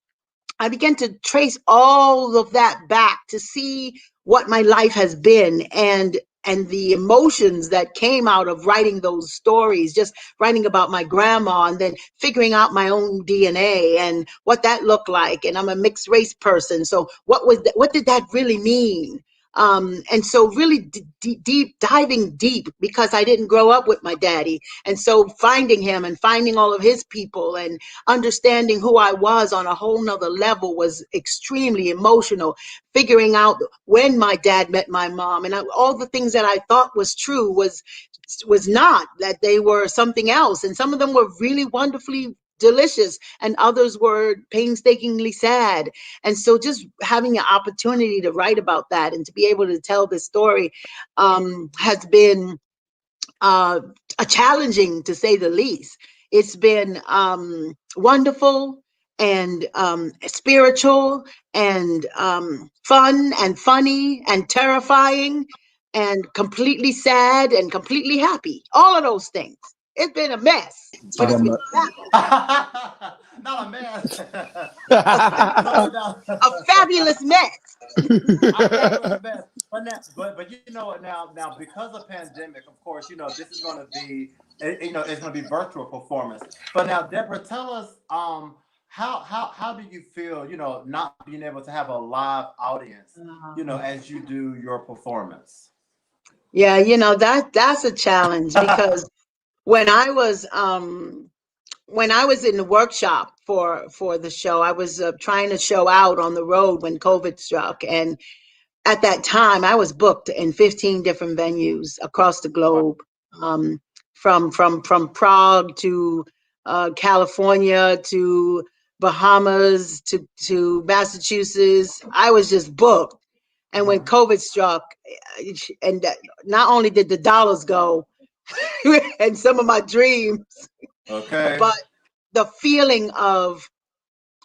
I began to trace all of that back to see what my life has been, and the emotions that came out of writing those stories, just writing about my grandma and then figuring out my own DNA and what that looked like. And I'm a mixed race person, so what did that really mean? And so really deep diving deep, because I didn't grow up with my daddy, and so finding him and finding all of his people and understanding who I was on a whole nother level was extremely emotional. Figuring out when my dad met my mom, and all the things that I thought was true was not, that they were something else, and some of them were really wonderfully delicious and others were painstakingly sad. And so just having an opportunity to write about that and to be able to tell this story has been uh, a challenging, to say the least. It's been wonderful and spiritual and fun and funny and terrifying and completely sad and completely happy. All of those things. It's been a mess, but it's been Not a mess. a No, fabulous, no. a fabulous mess. A fabulous mess. But you know what, now because of pandemic, of course, this is going to be, it's going to be virtual performance. But now, Deborah, tell us, how do you feel, not being able to have a live audience, as you do your performance? Yeah, that's a challenge, because when I was when I was in the workshop for the show, I was trying to show out on the road when COVID struck, and at that time I was booked in 15 different venues across the Wow. globe, um, from Prague to California to Bahamas to Massachusetts. I was just booked, and when Mhm. COVID struck, and not only did the dollars go and some of my dreams, Okay. but the feeling of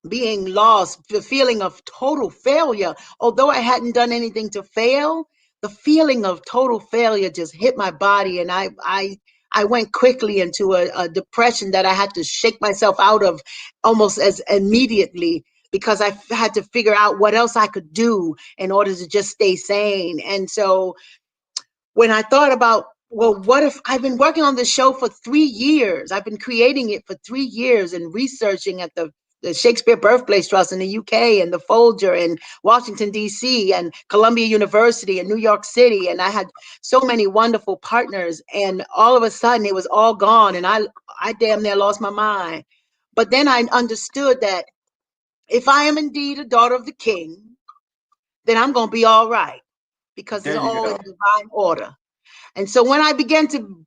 being lost, the feeling of total failure, although I hadn't done anything to fail, the feeling of total failure just hit my body, and I went quickly into a depression that I had to shake myself out of almost as immediately, because I had to figure out what else I could do in order to just stay sane. And so when I thought about, well, what if I've been working on this show for 3 years? I've been creating it for 3 years and researching at the Shakespeare Birthplace Trust in the UK and the Folger in Washington, D.C., and Columbia University in New York City. And I had so many wonderful partners. And all of a sudden it was all gone. And I damn near lost my mind. But then I understood that if I am indeed a daughter of the king, then I'm going to be all right, because it's There you all in go. divine order. And so when I began to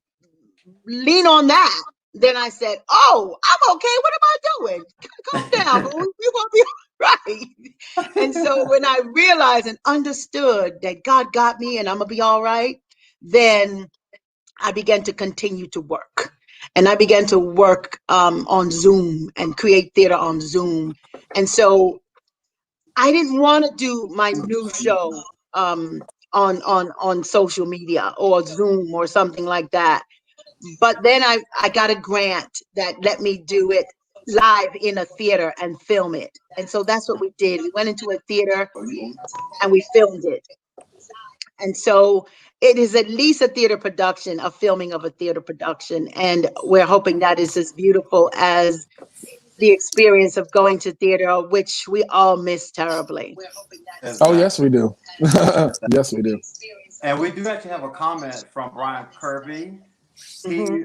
lean on that, then I said, "Oh, I'm okay. What am I doing? Calm down, boo. You gonna be all right." And so when I realized and understood that God got me and I'm gonna be all right, then I began to continue to work. And I began to work on Zoom and create theater on Zoom. And so I didn't want to do my new show on social media or Zoom or something like that. But then I got a grant that let me do it live in a theater and film it. And so that's what we did. We went into a theater and we filmed it. And so it is at least a theater production, a filming of a theater production. And we're hoping that is as beautiful as the experience of going to theater, which we all miss terribly. Oh yes, we Exactly. do. Yes, we do. And we do actually have a comment from Brian Kirby. Hmm.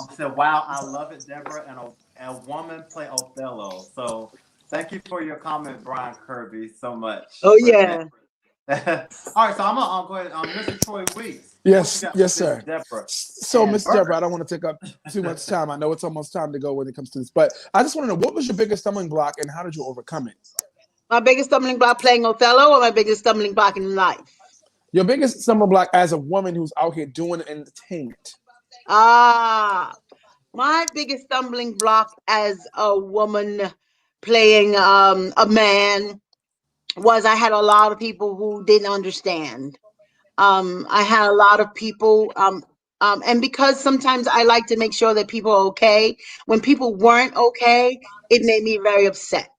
He said, "Wow, I love it, Deborah, and a woman play Othello." So thank you for your comment, Brian Kirby, so much Oh, for that. yeah. All right, so I'm gonna go ahead. Mr. Troy Weeks, what you Yes, got for yes, Miss sir. Deborah So, and Miss Deborah, I Bird? don't want to take up too much time. I know it's almost time to go when it comes to this, but I just want to know what was your biggest stumbling block and how did you overcome it? My biggest stumbling block playing Othello or my biggest stumbling block in life? Your biggest stumbling block as a woman who's out here doing entertainment. Ah, my biggest stumbling block as a woman playing a man was I had a lot of people who didn't understand. I had a lot of people, and because sometimes I like to make sure that people are okay, when people weren't okay, it made me very upset.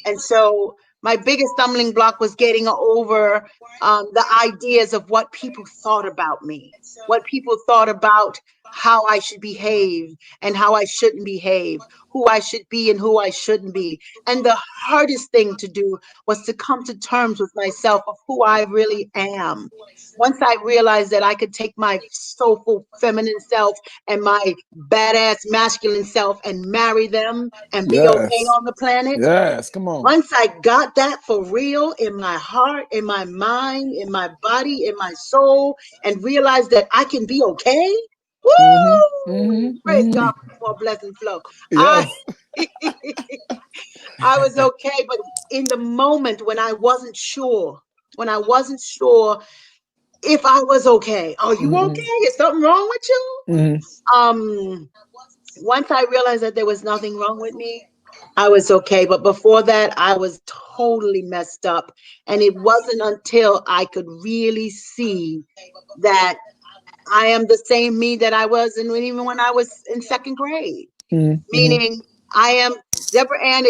And so my biggest stumbling block was getting over the ideas of what people thought about me, what people thought about how I should behave and how I shouldn't behave, who I should be and who I shouldn't be. And the hardest thing to do was to come to terms with myself of who I really am. Once I realized that I could take my soulful feminine self and my badass masculine self and marry them and be okay Yes, on the planet. yes, come on. Once I got that for real in my heart, in my mind, in my body, in my soul, and realized that I can be okay. Hmm. Woo! Hmm. Praise Hmm. God for more blessing flow. I Yes. I was okay, but in the moment when I wasn't sure if I was okay. Are you okay? Hmm. Is something wrong with you? Hmm. Um, Once I realized that there was nothing wrong with me, I was okay. But before that, I was totally messed up. And it wasn't until I could really see that I am the same me that I was in even when I was in second grade. Hmm. Meaning I am Deborah Ann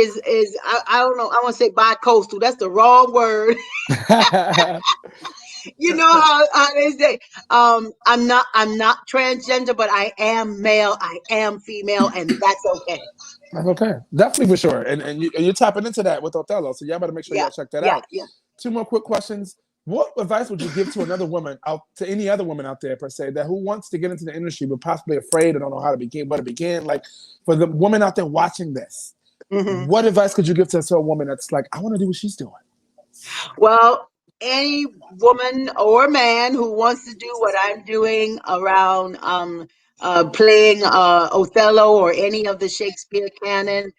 I don't know, I want to say bi-coastal. That's the wrong word. You know how they say, I'm not transgender, but I am male, I am female, and that's okay. That's okay. Definitely for sure. And you're tapping into that with Othello. So y'all better make sure Yeah, y'all check that yeah, out. yeah. Two more quick questions. What advice would you give to another woman out to any other woman out there per se that who wants to get into the industry but possibly afraid and don't know how to begin, where to begin? Like for the woman out there watching this, Hmm. what advice could you give to a woman that's like, I want to do what she's doing? Well, any woman or man who wants to do what I'm doing around playing Othello or any of the Shakespeare canon,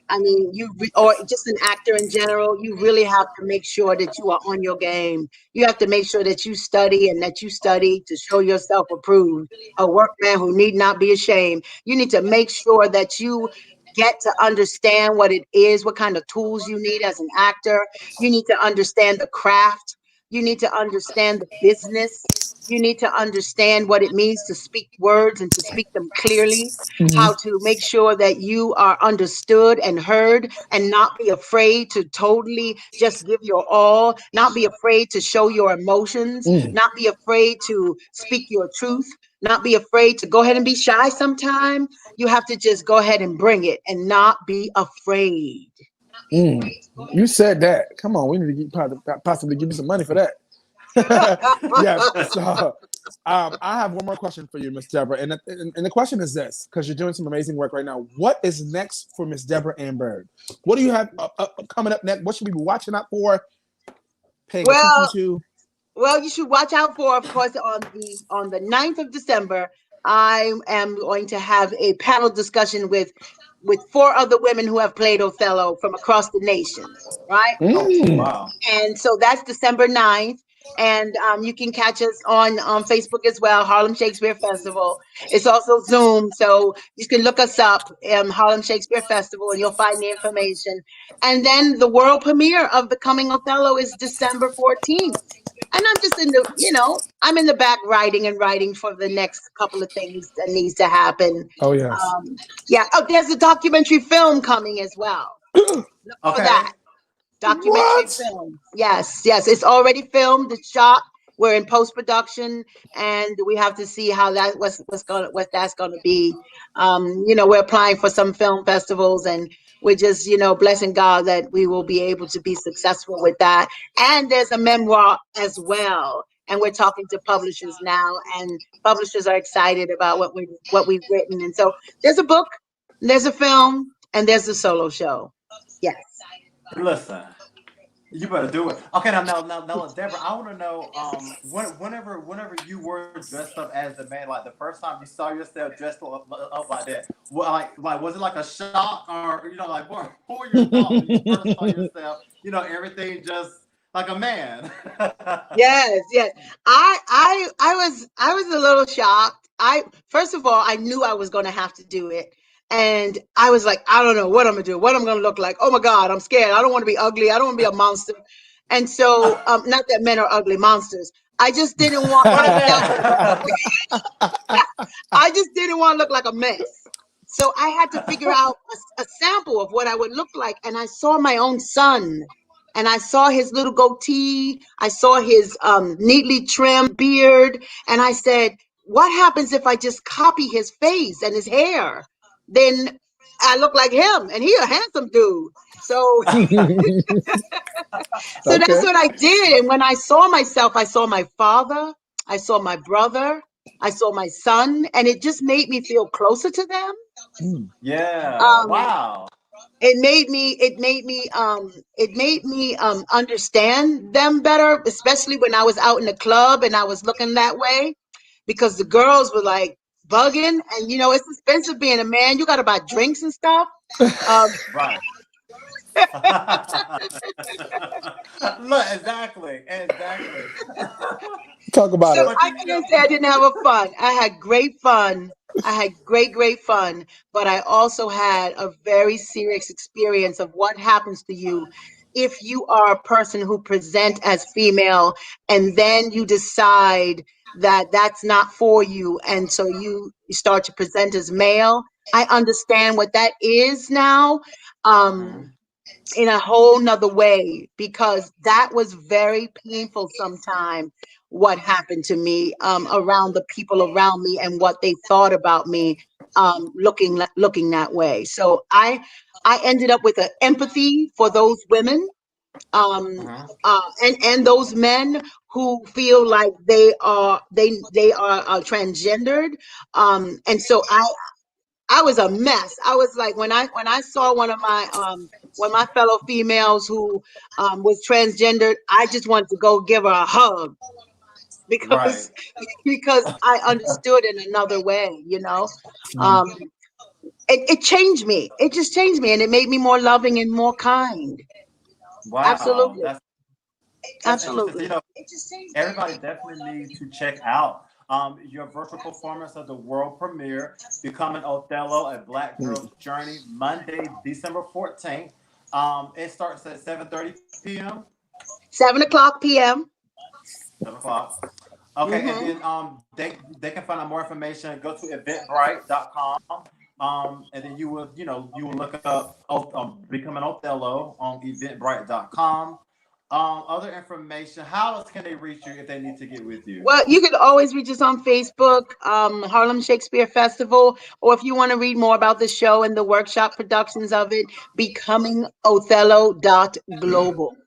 I mean, or just an actor in general, you really have to make sure that you are on your game. You have to make sure that you study and that you study to show yourself approved, a workman who need not be ashamed. You need to make sure that you get to understand what it is, what kind of tools you need as an actor. You need to understand the craft. You need to understand the business. You need to understand what it means to speak words and to speak them clearly, Mm-hmm. how to make sure that you are understood and heard and not be afraid to totally just give your all, not be afraid to show your emotions, Mm. not be afraid to speak your truth, not be afraid to go ahead and be shy sometime. You have to just go ahead and bring it and not be afraid. Mm. You said that. Come on, we need to possibly give you some money for that. Yes. So, I have one more question for you, Miss Deborah, and the question is this: because you're doing some amazing work right now. What is next for Miss Debra Ann Byrd? What do you have coming up next? What should we be watching out for? Paying attention well, to? Well, you should watch out for, of course, on the 9th of December, I am going to have a panel discussion with four other women who have played Othello from across the nation, right? Oh Mm. wow. And so that's December 9th. And you can catch us on Facebook as well, Harlem Shakespeare Festival. It's also Zoom, so you can look us up, Harlem Shakespeare Festival, and you'll find the information. And then the world premiere of The Coming Othello is December 14th. And I'm just I'm in the back writing for the next couple of things that needs to happen. Oh yes. Yeah. Oh, there's a documentary film coming as well. Look for Okay. that. Documentary What? film. Yes, yes. It's already filmed, it's shot, we're in post production, and we have to see how that what that's gonna be. We're applying for some film festivals, and we're just blessing God that we will be able to be successful with that. And there's a memoir as well, and we're talking to publishers now, and publishers are excited about what we've written. And so there's a book, there's a film, and there's a solo show. Yes. Listen, you better do it. Okay, now, Deborah, I want to know, whenever you were dressed up as the man, like the first time you saw yourself dressed up like that, like was it like a shock, or like what were your thoughts when you first saw yourself? Everything just like a man. Yes, yes. I was a little shocked. I First of all, I knew I was going to have to do it. And I was like, I don't know what I'm gonna do, what I'm gonna look like. Oh my God, I'm scared. I don't want to be ugly. I don't want to be a monster. And so, not that men are ugly monsters. I just didn't want What a myself. man. I just didn't want to look like a mess. So I had to figure out a sample of what I would look like. And I saw my own son, and I saw his little goatee. I saw his neatly trimmed beard. And I said, what happens if I just copy his face and his hair? Then I look like him, and he a handsome dude. So so that's Okay. what I did. And when I saw myself, I saw my father, I saw my brother, I saw my son, and it just made me feel closer to them. Mm. Yeah. Um, Wow. it made me understand them better, especially when I was out in the club and I was looking that way, because the girls were like bugging, and it's expensive being a man. You got to buy drinks and stuff. Um, Right. Look, exactly. Talk about So it. But I can't say I didn't have a fun. I had great fun. I had great fun, but I also had a very serious experience of what happens to you if you are a person who present as female, and then you decide that that's not for you, and so you start to present as male. I understand what that is now. Um, Mhm. in a whole nother way, because that was very painful sometime, what happened to me, around the people around me and what they thought about me, looking that way. So I ended up with an empathy for those women, um Mhm. and those men who feel like they are transgendered. And so I was a mess. I was like, when I saw one of my fellow females who was transgendered, I just wanted to go give her a hug, Right. because because I understood in another way. Mm. Um, it changed me. It just changed me, and it made me more loving and more kind. Wow. Absolutely, That's interesting. So, absolutely. everybody definitely needs to check out your virtual performance of the world premiere, Becoming Othello: A Black Girl's Mm. Journey, Monday, December 14th. It starts at 7:30 p.m. 7 o'clock p.m. 7 o'clock. Okay, and Hmm. then they can find out more information. Go to eventbrite.com. And then you will look up Becoming Othello on eventbrite.com. Other information. How else can they reach you if they need to get with you? Well, you can always reach us on Facebook, Harlem Shakespeare Festival, or if you want to read more about the show and the workshop productions of it, becomingothello.global.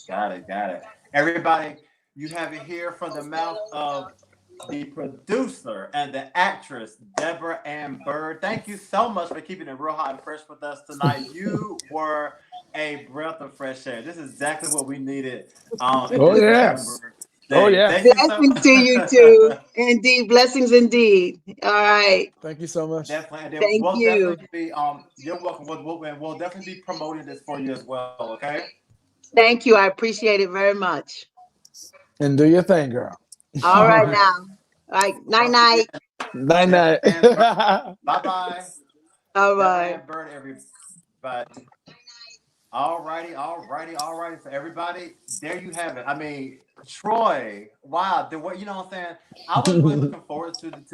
Got it. Everybody, you have it here from the mouth of the producer and the actress, Debra Ann Byrd. Thank you so much for keeping it real hot and fresh with us tonight. You were a breath of fresh air. This is exactly what we needed in Oh this yes. December Oh day. yes. Thank you so Blessings to you too. Indeed. Blessings indeed. All right. Thank you so much. definitely. And then Thank we'll you. definitely be you're welcome. We'll definitely be promoting this for you as well. Okay. Thank you. I appreciate it very much. And do your thing, girl. All All right right. now. All right. Night Once again, night. Night Deborah night. Ann Byrd. Bye bye. All Deborah right. Ann Byrd, everybody. All righty. For everybody, there you have it. I mean, Troy, wow, the way what I'm saying. I was really looking forward to this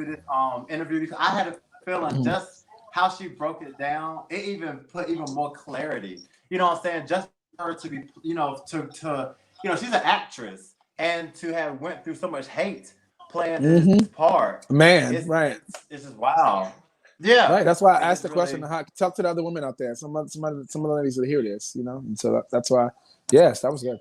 interview because I had a feeling just how she broke it down. It even put even more clarity. What I'm saying? Just for her to be, she's an actress and to have went through so much hate playing this Mm-hmm. part. Man, It's right. it's just wow. Yeah, Right. That's why I it asked just the question. really Talk to the other women out there. Some of the ladies that hear this, And so that's why. Yes, that was good.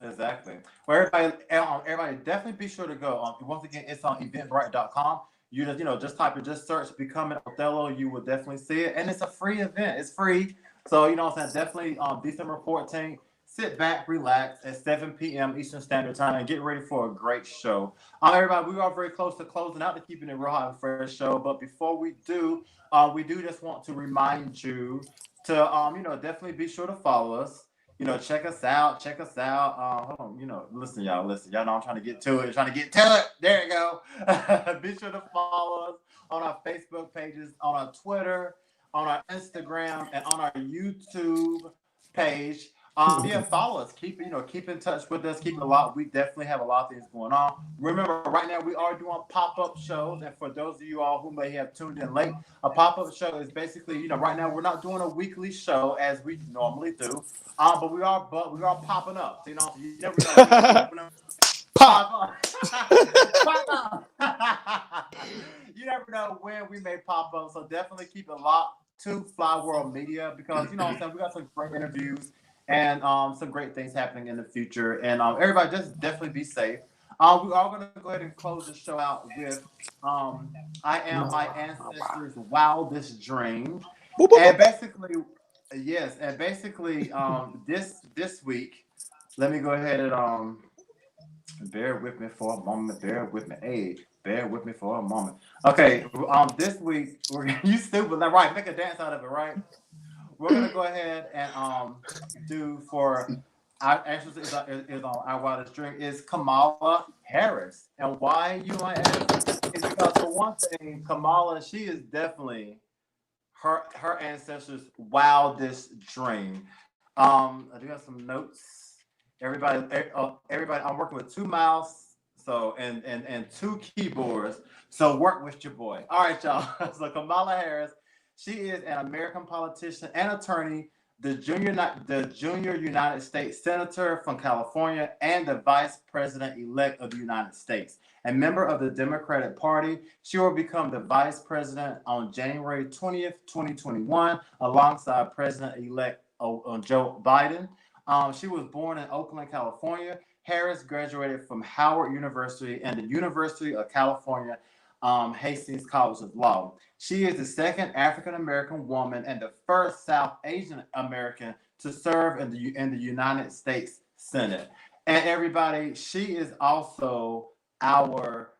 exactly. Well, everybody, definitely be sure to go. Once again, it's on eventbrite.com. You just just type it, just search "Becoming Othello." You will definitely see it, and it's a free event. It's free, so what I'm saying. Definitely, December 14th. Sit back, relax at 7 p.m. Eastern Standard Time, and get ready for a great show. Everybody, we are very close to closing out the Keeping It Real Hot and Fresh show. But before we do just want to remind you to definitely be sure to follow us. Check us out. Check us out. Hold on. Listen, y'all. Listen, y'all know I'm trying to get to it. Trying to get to it. There you go. Be sure to follow us on our Facebook pages, on our Twitter, on our Instagram, and on our YouTube page. Yeah, follow us. Keep in touch with us. Keep it a lot. We definitely have a lot of things going on. Remember, right now we are doing pop-up shows, and for those of you all who may have tuned in late, a pop-up show is basically, right now we're not doing a weekly show as we normally do, but we are popping up. So, you never know when we open up. Pop. Pop up. Pop up. You never know when we may pop up. So definitely keep it locked to Fly World Media because what I'm saying, we got some great interviews and some great things happening in the future. And everybody just definitely be safe. We are going to go ahead and close the show out with I Am My Ancestors' Wildest Dream. Boop, boop, And boop. basically, yes, and basically this week, let me go ahead and bear with me for a moment. Bear with me. Hey, bear with me for a moment. Okay, this week we're you stupid, like, right? Make a dance out of it, right? We're gonna go ahead and do for our actually is on our wildest dream is Kamala Harris, and why you might ask is because for one thing, Kamala she is definitely her ancestors' wildest dream. I do have some notes. Everybody, I'm working with two mouse, so and two keyboards. So work with your boy. All right, y'all. So Kamala Harris, she is an American politician and attorney, the junior United States Senator from California, and the Vice President elect of the United States. A member of the Democratic Party, she will become the Vice President on January 20th, 2021, alongside President elect Joe Biden. She was born in Oakland, California. Harris graduated from Howard University and the University of California, Hastings College of Law. She is the second African American woman and the first South Asian American to serve in the United States Senate. And everybody, she is also our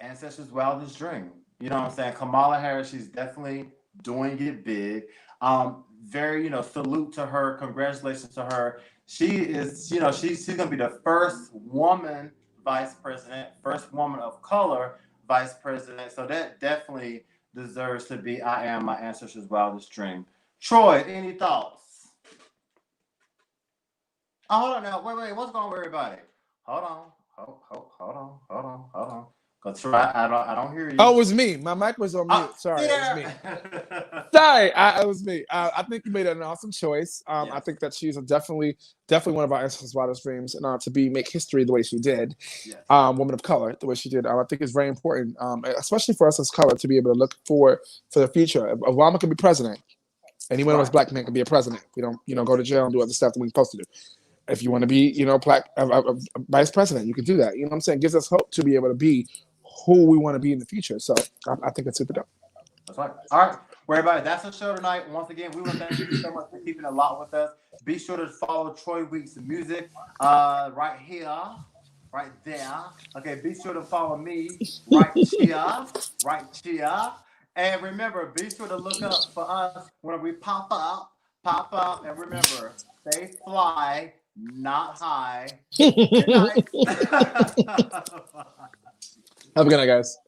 ancestors' wildest dream. You know what I'm saying? Kamala Harris, she's definitely doing it big. Very, salute to her. Congratulations to her. She is, she's gonna be the first woman vice president, first woman of color vice president. So that definitely deserves to be I Am My Ancestors' Wildest Dream. Troy, any thoughts? Oh, hold on now. Wait. What's going on with everybody? Hold on. Hold on. Cause Troy, I don't hear you. Oh, it was me. My mic was on mute. Sorry, it was me. Sorry, it was me. I think you made an awesome choice. Yes. I think that she's definitely one of our ancestors' wildest dreams, and to make history the way she did, Yes. woman of color the way she did. I think it's very important, especially for us as color, to be able to look forward for the future. Obama can be president. Any one of us black men can be a president. We don't, go to jail and do other stuff that we're supposed to do. If you want to be, black vice president, you can do that. You know what I'm saying? It gives us hope to be able to be who we want to be in the future. So I think it's super dope. That's right. All right. Well, everybody, that's the show tonight. Once again, we want to thank you so much for keeping it locked with us. Be sure to follow Troy Weeks Music right here, right there. Okay, be sure to follow me right here. And remember, be sure to look up for us when we pop up. And remember, stay fly, not high. Good night. Have a good night, guys.